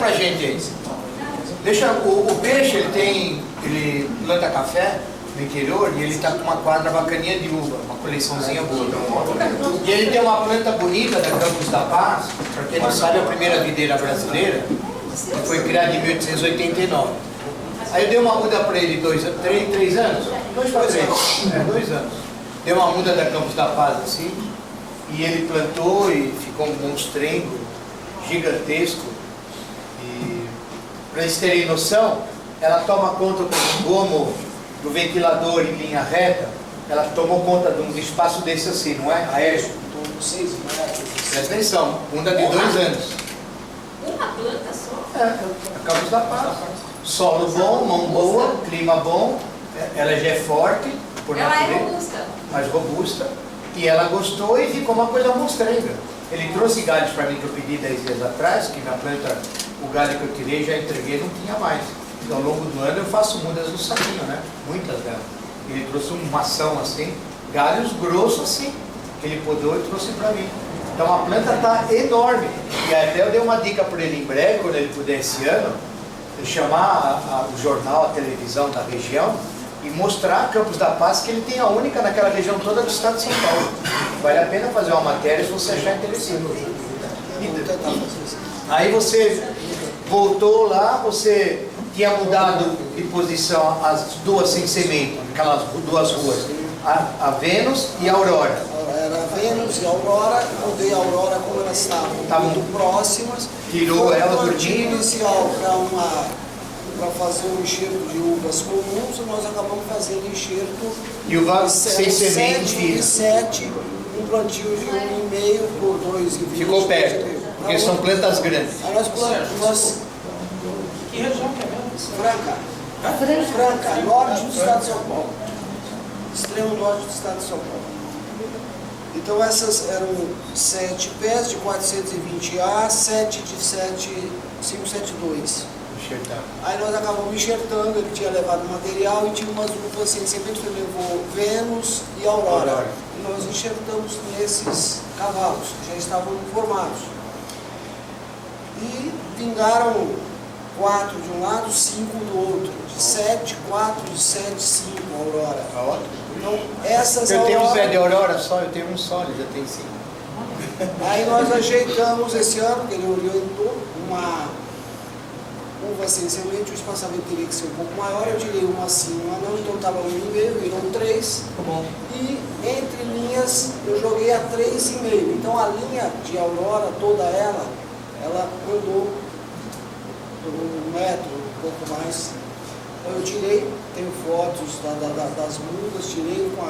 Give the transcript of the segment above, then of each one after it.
pra gente aí. Deixa, o peixe, ele planta café no interior e ele tá com uma quadra bacaninha de uva, uma coleçãozinha boa. E ele tem uma planta bonita da Campos da Paz, pra quem não sabe, é a primeira videira brasileira, que foi criada em 1889. Aí eu dei uma muda para ele 3 anos? 2 para 3. 2 anos. Dei uma muda da Campos da Paz assim, e ele plantou e ficou um monstrengo gigantesco. E para eles terem noção, ela toma conta do gomo do ventilador em linha reta, ela tomou conta de um espaço desse assim, não é? Aéreo. Presta atenção, muda de 2 anos. Uma planta só? É, a Campos da Paz. Solo bom, mão boa, clima bom, ela já é forte, por ela natureza, é robusta. mais robusta, e ela gostou e ficou uma coisa monstrenga. Ele trouxe galhos para mim que eu pedi 10 dias atrás, que minha planta, o galho que eu tirei, já entreguei, não tinha mais. Então, ao longo do ano eu faço mudas no saquinho, né? Muitas delas. Ele trouxe uma ação assim, galhos grossos assim, que ele podou e trouxe para mim. Então a planta está enorme. E até eu dei uma dica para ele em breve, quando ele puder esse ano, chamar o jornal, a televisão da região e mostrar a Campos da Paz que ele tem a única naquela região toda do estado de São Paulo. Vale a pena fazer uma matéria se você achar interessante. Aí você voltou lá, você tinha mudado de posição as duas sem semente, aquelas 2 ruas, a Vênus e a Aurora. Era a Vênus e a Aurora, mudei a Aurora como elas estavam muito próximas. Tirou ela do dia inicial para fazer um enxerto de uvas comuns, nós acabamos fazendo enxerto de uvas sem semente e 7, um plantio de 1,5 por 2,20. Ficou perto, porque são plantas grandes. Aí nós plantamos. Que região que é mesmo? Franca, norte do estado de São Paulo. Extremo norte do estado de São Paulo. Então essas eram 7 pés de 420A, 7 de 572. Enxertar. Aí nós acabamos enxertando, ele tinha levado material e tinha umas uvas assim, sempre ele levou Vênus e Aurora. E nós enxertamos nesses cavalos, que já estavam formados. E vingaram 4 de um lado, 5 do outro. De 7, 4, de 7, 5, Aurora. Então, essas Eu tenho um Aurora... pé de Aurora só, eu tenho um só, ele já tem 5. Aí nós ajeitamos esse ano, que ele orientou, uma uva sem semente, o espaçamento teria que ser um pouco maior, eu tirei uma assim, uma não, então estava 1,5, virou 3. E entre linhas eu joguei a 3,5. Então a linha de Aurora, toda ela andou por 1 metro, um pouco mais. Então eu tirei, tenho fotos das mudas, tirei com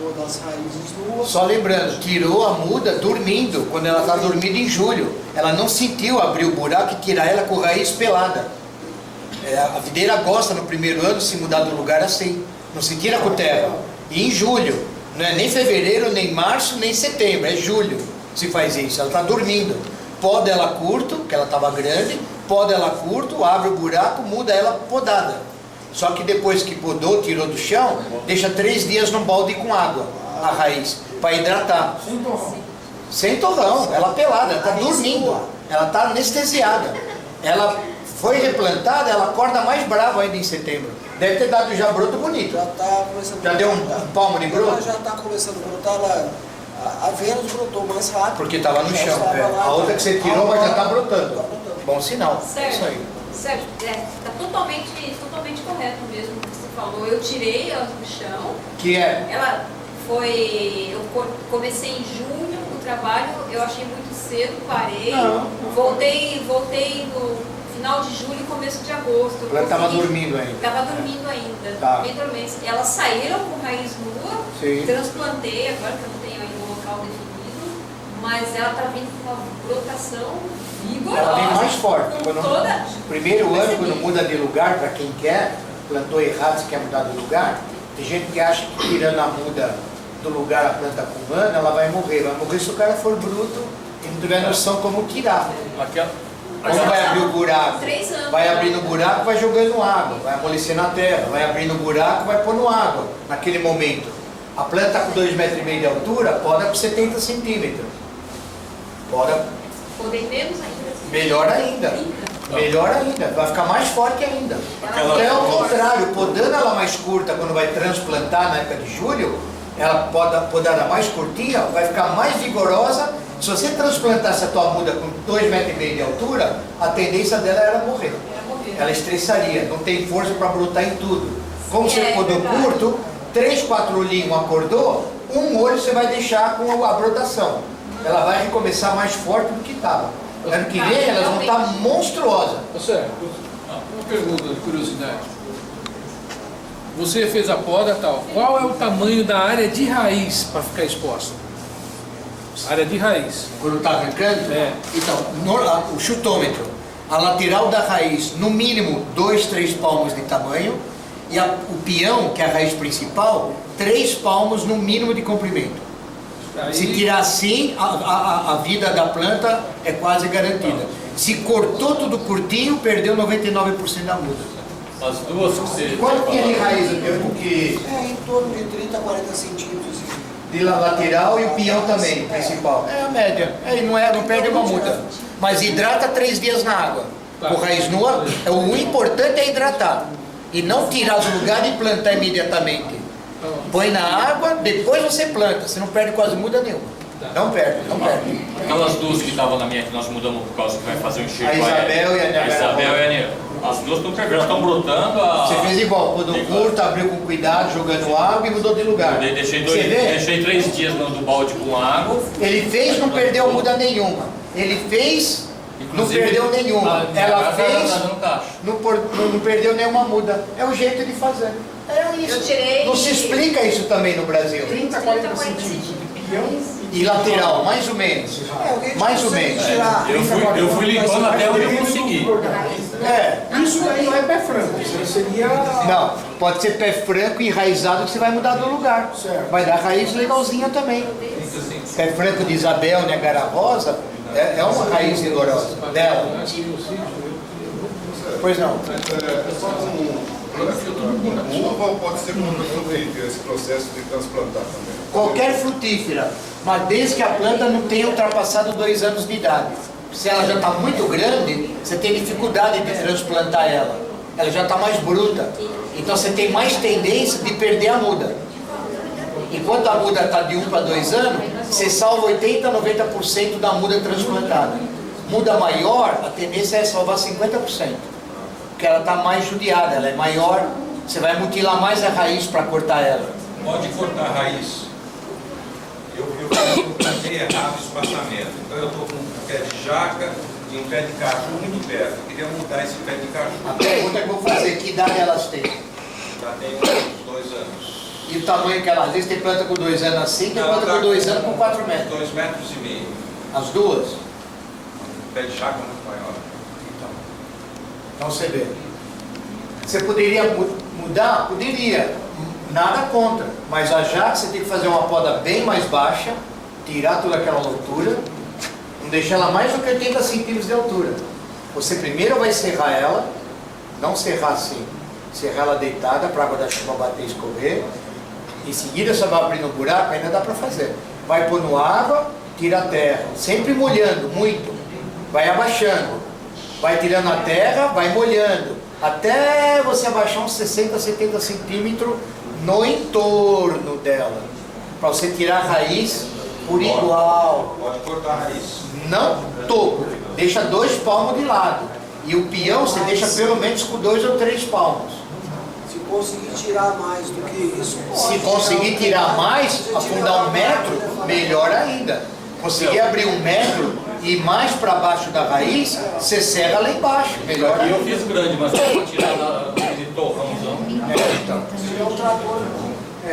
todas as raízes nuas. Só lembrando, tirou a muda dormindo, quando ela está dormindo em julho. Ela não sentiu abrir o buraco e tirar ela com raiz pelada. A videira gosta no primeiro ano se mudar do lugar assim. Não se tira com terra. E em julho, não é nem fevereiro, nem março, nem setembro, é julho se faz isso. Ela está dormindo. Poda ela curto, que ela estava grande, poda ela curto, abre o buraco, muda ela podada. Só que depois que podou, tirou do chão, deixa 3 dias num balde com água, a raiz, para hidratar. Sem torrão. Sem torrão, ela pelada, ela está dormindo, ela está anestesiada. Ela foi replantada, ela acorda mais brava ainda em setembro. Deve ter dado já broto bonito. Já está começando Já deu um palmo de broto? Ela já está começando a brotar. A Vênus brotou mais rápido. Porque estava no Já chão. estava lá, A outra que você tirou, mas já está brotando. Tá brotando. Bom sinal. É isso aí. Certo, está totalmente correto mesmo o que você falou. Eu tirei ela do chão. Que é? Ela foi. Eu comecei em junho o trabalho, eu achei muito cedo, parei. Voltei no final de julho e começo de agosto. Ela estava dormindo ainda. Estava dormindo ainda. Tá. Bem dormente. Elas saíram com raiz nua, Sim. transplantei, agora que eu não tenho ainda um local definido, mas ela está vindo com uma brotação vigorosa. Ela vem mais forte. Com Quando, toda... primeiro ano, quando muda de lugar, para quem quer, plantou errado, se quer mudar de lugar, tem gente que acha que tirando a muda do lugar a planta com humana, ela vai morrer. Vai morrer se o cara for bruto e não tiver noção como tirar. Como vai abrir o buraco? 3 anos. Vai abrindo o buraco, vai jogando água, vai amolecer na terra, vai abrindo o buraco, vai pondo água naquele momento. A planta está com 2,5 metros de altura, poda com 70 centímetros. Poda Podem menos ainda. melhor ainda. Melhor ainda, vai ficar mais forte ainda. Aquela- Então, ao contrário, podando ela mais curta quando vai transplantar na época de julho, ela podada mais curtinha, vai ficar mais vigorosa. Se você transplantasse a tua muda com 2,5 metros de altura, a tendência dela era morrer. Ela estressaria, não tem força para brotar em tudo. Como você podou verdade. curto, 3, 4 olhinhos acordou, um olho você vai deixar com a brotação. Ela vai recomeçar mais forte do que estava. Ano que vem elas vão estar monstruosas. Sério, uma pergunta de curiosidade. Você fez a poda e tal. Qual é o tamanho da área de raiz para ficar exposta? Área de raiz. Quando está arrancando? É. Então, o chutômetro, a lateral da raiz, no mínimo 2, 3 palmos de tamanho, e o peão, que é a raiz principal, 3 palmos no mínimo de comprimento. Aí, Se tirar assim, a vida da planta é quase garantida. Se cortou tudo curtinho, perdeu 99% da muda. As duas que você... Quanto que é de raiz? Porque Em torno de 30 a 40 centímetros. de lateral e o peão também, principal. É a média. Não perde uma muda. Mas hidrata 3 dias na água. Com raiz nua, o importante é hidratar. E não tirar do lugar e plantar imediatamente. Põe na água, depois você planta. Você não perde quase muda nenhuma. Não perde, não perde. Aquelas duas que estavam na minha, que nós mudamos por causa que vai fazer um enxerto. A Isabel e a Niagara. Isabel e a Niagara. As duas estão perdendo, estão brotando. Você fez igual, quando curto, abriu com cuidado, jogando água e mudou de lugar. Eu deixei, Você vê? deixei 3 dias no balde com água. Ele fez, não perdeu muda nenhuma. Ele fez, não Inclusive, perdeu nenhuma. Ela fez, no cacho. não perdeu nenhuma muda. É o jeito de fazer. É isso. Eu tirei- Não se explica isso também no Brasil. 30 a 40 centímetros de pião. E lateral, mais ou menos. Mais ou menos. Eu fui limpando até onde eu consegui. É. Isso daí não é pé franco, isso aí seria... Não, pode ser pé franco, enraizado, que você vai mudar do lugar. Certo. Vai dar raiz legalzinha também. Pé franco de Isabel, Niagara Rosa, é uma raiz vigorosa dela. Pois não. Uva ou pode ser uma frutífera esse processo de transplantar também? Qualquer frutífera, mas desde que a planta não tenha ultrapassado 2 anos de idade. Se ela já está muito grande, você tem dificuldade de transplantar ela. Ela já está mais bruta. Então você tem mais tendência de perder a muda. Enquanto a muda está de 1 para 2 anos, você salva 80% a 90% da muda transplantada. Muda maior, a tendência é salvar 50%. Porque ela está mais judiada, ela é maior, você vai mutilar mais a raiz para cortar ela. Pode cortar a raiz. Eu plantei errado o espaçamento. Então eu estou com um pé de jaca e um pé de caju muito perto. Eu queria mudar esse pé de caju. A pergunta que eu vou fazer, que idade elas têm? Já tem uns 2 anos. E o tamanho que elas, às vezes tem planta com 2 anos assim, tem planta com 2 anos com 4 metros. 2,5 metros. As duas? O pé de jaca é muito maior. Então você vê. Você poderia mudar? Poderia. Nada contra. Mas a jaca você tem que fazer uma poda bem mais baixa, tirar toda aquela altura, não deixar ela mais do que 80 centímetros de altura. Você primeiro vai serrar ela, não serrar assim, serrar ela deitada para a água da chuva bater e escorrer. Em seguida você vai abrindo um buraco, ainda dá para fazer. Vai pondo água, tira a terra, sempre molhando muito. Vai abaixando. Vai tirando a terra, vai molhando, até você abaixar uns 60, 70 centímetros no entorno dela, para você tirar a raiz por igual. Pode cortar a raiz. Não topo, deixa 2 palmos de lado. E o peão você deixa pelo menos com 2 ou 3 palmos. Se conseguir tirar mais do que isso, pode. Se conseguir tirar mais, afundar 1 metro, melhor ainda. Conseguir abrir 1 metro e mais para baixo da raiz, você serra lá embaixo, melhor E eu ainda. fiz grande, mas eu vou tirar de torrãozão.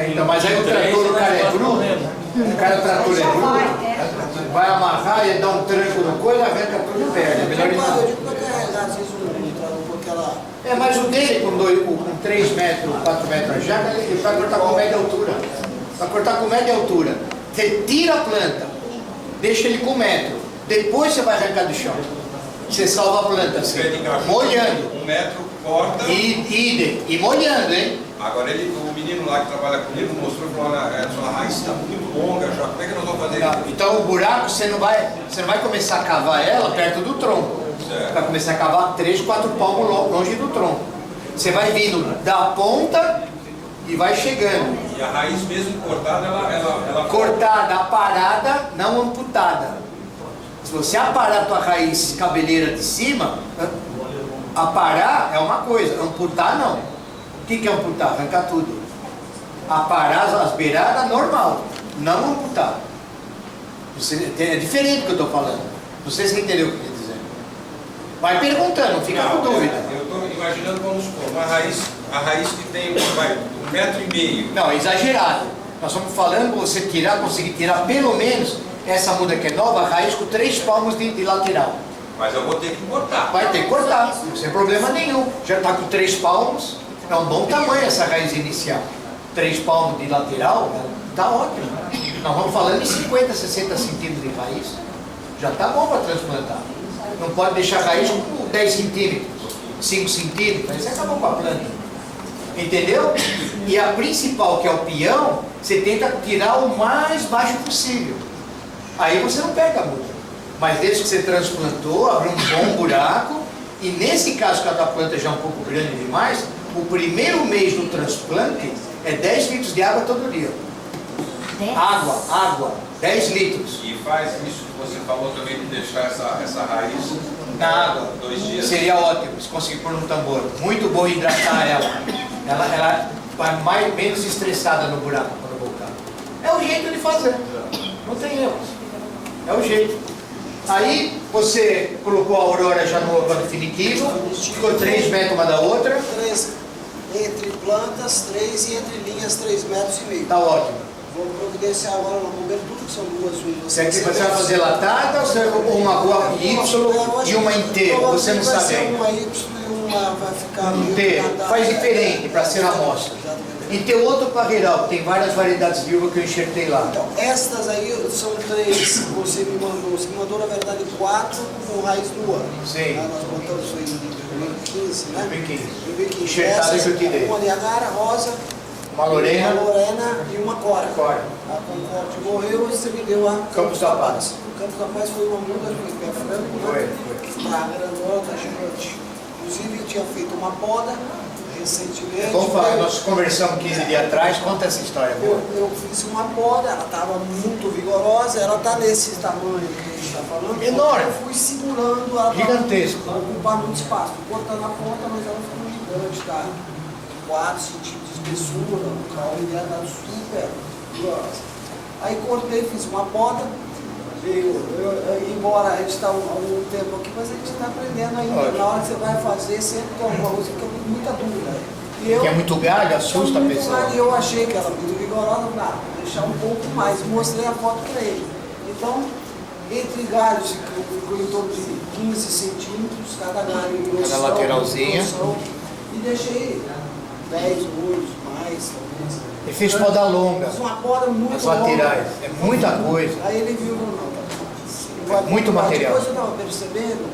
Então, mas aí o trator, o cara é bruto, o trator é bruto, vai amarrar e dar um tranco no coisa, arranca tudo e perde. É melhor ele Eu não. digo para carregar, às vezes um trator com aquela. É, mas o dele com 3 metros, 4 metros já, ele vai cortar com média altura. Vai cortar com média altura. Você tira a planta, deixa ele com 1 metro, depois você vai arrancar do chão. Você salva a planta assim, Pé de caju, molhando. 1 metro, corta. E molhando, hein? Agora o menino lá que trabalha comigo mostrou que a sua raiz está muito longa já. Como é que nós vamos fazer isso? Então o buraco você não vai começar a cavar ela perto do tronco. Certo. Vai começar a cavar 3, 4 palmos longe do tronco. Você vai vindo da ponta e vai chegando. E a raiz mesmo cortada, ela Cortada, aparada, não amputada. Se você aparar a tua raiz cabeleira de cima, aparar é uma coisa, amputar não. O que é amputar? Arrancar tudo. Aparar as beiradas, normal. Não amputar. É diferente do que eu estou falando. Não sei se você entendeu o que eu estou dizendo. Vai perguntando, não fica com dúvida. Eu estou imaginando, vamos supor, a raiz que tem 1,5 metro. Não, é exagerado. Nós estamos falando você conseguir tirar pelo menos essa muda que é nova, a raiz com 3 palmos de lateral. Mas eu vou ter que cortar. Vai ter que cortar, sem problema nenhum. Já está com 3 palmos, é um bom tamanho essa raiz inicial. 3 palmos de lateral, está ótimo. Nós vamos falando em 50, 60 centímetros de raiz. Já está bom para transplantar. Não pode deixar a raiz com 10 centímetros, 5 centímetros, aí você acabou com a planta. Entendeu? E a principal, que é o pião, você tenta tirar o mais baixo possível. Aí você não perde a muda. Mas desde que você transplantou, abre um bom buraco. E nesse caso que a tua planta já é um pouco grande demais, o primeiro mês do transplante é 10 litros de água todo dia. Água, 10 litros. E faz isso que você falou também de deixar essa raiz Na água. 2 dias. Seria ótimo se conseguir pôr no tambor. Muito bom hidratar ela. Ela vai menos estressada no buraco quando voltar. É o jeito de fazer. Não tem erro. É o jeito. Aí você colocou a aurora já no definitivo, ficou 3 metros uma da outra. 3 entre plantas, 3 e entre linhas 3,5 metros. Tá ótimo. Vou providenciar agora uma cobertura, que são 2 uvas. Você vai fazer latada ou uma rua Y e uma inteira? Você não sabe ainda. Uma Y e uma vai ficar Inteiro. Faz diferente para ser amostra. E tem outro parreiral, que tem várias variedades vivas que eu enxertei lá. Então, estas aí são 3 que você me mandou. Você me mandou, na verdade, 4 com raiz do ano. Sim. Nós botamos isso aí em 2015, né? 2015. Enxertada que eu te dei. Uma Niagara rosa, Uma Lorena. uma Lorena e uma Cora. Cora. A Concorde morreu e você me deu a Campos da Paz. O Campos da Paz foi uma muda de pé franco, né? Tá grandona, tá gigante. Inclusive, tinha feito uma poda recentemente. Vamos falar, nós conversamos 15 dias atrás, conta essa história. Eu fiz uma poda, ela estava muito vigorosa, ela está nesse tamanho que a gente está falando. Enorme. Eu fui segurando ela Gigantesco. para ocupar muito espaço. Fui cortando a ponta, mas ela ficou gigante, tá? 4 centímetros de espessura, o caule dela está super vigorosa. Aí cortei, fiz uma poda. Embora a gente está há algum tempo aqui, mas a gente está aprendendo ainda. Olha. Na hora que você vai fazer, sempre tem alguma coisa que fica com muita dúvida. E Que é muito galho, assusta a pessoa. E eu achei que ela muito vigorosa, vou deixar um pouco mais. Mostrei a foto para ele. Então, entre galhos, ficou em torno de 15 centímetros, cada galho em grossão. Cada lateralzinha. E deixei 10 olhos mais, talvez. Ele fez poda longa, Fiz uma poda muito as laterais. É muita coisa. Aí ele viu, não. Muito material. Depois eu estava percebendo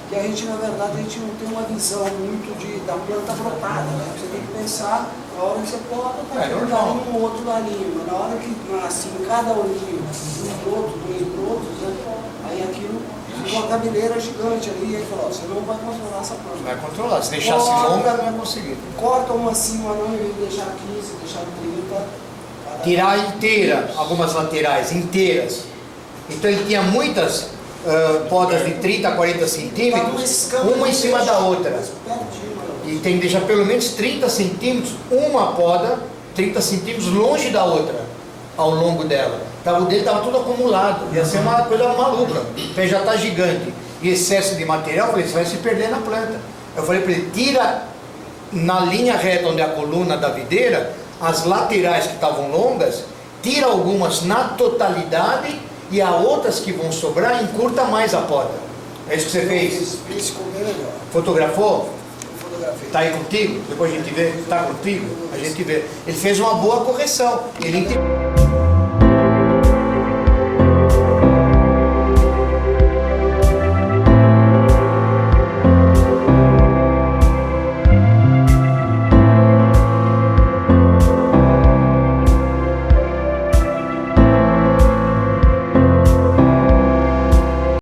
que a gente, na verdade, a gente não tem uma visão muito da planta brotada, né? Você tem que pensar, na hora que você poda, tá um galinho, um outro galinho. Mas na hora que nasce em cada olhinho, um broto, 2 brotos, né? Aí aquilo ficou uma cabeleira gigante ali, e aí falou, você não vai controlar essa planta. Vai controlar, se deixasse longa, não ia conseguir. Corta uma assim, uma não, em vez de deixar 15, deixar 30. Tirar inteira, algumas laterais, inteiras. Então ele tinha muitas podas de 30 a 40 centímetros, uma em cima da outra. E tem que deixar pelo menos 30 centímetros, uma poda, 30 centímetros longe da outra, ao longo dela. O dele estava tudo acumulado, ia ser uma coisa maluca. O pé já está gigante. E excesso de material, eu falei, você vai se perder na planta. Eu falei para ele, tira na linha reta onde é a coluna da videira, as laterais que estavam longas, tira algumas na totalidade e há outras que vão sobrar, encurta mais a poda. É isso que você fez? Fiz ficou bem melhor. Fotografou? Fotografei. Está aí contigo? Depois a gente vê. Está contigo? A gente vê. Ele fez uma boa correção. Ele entendeu.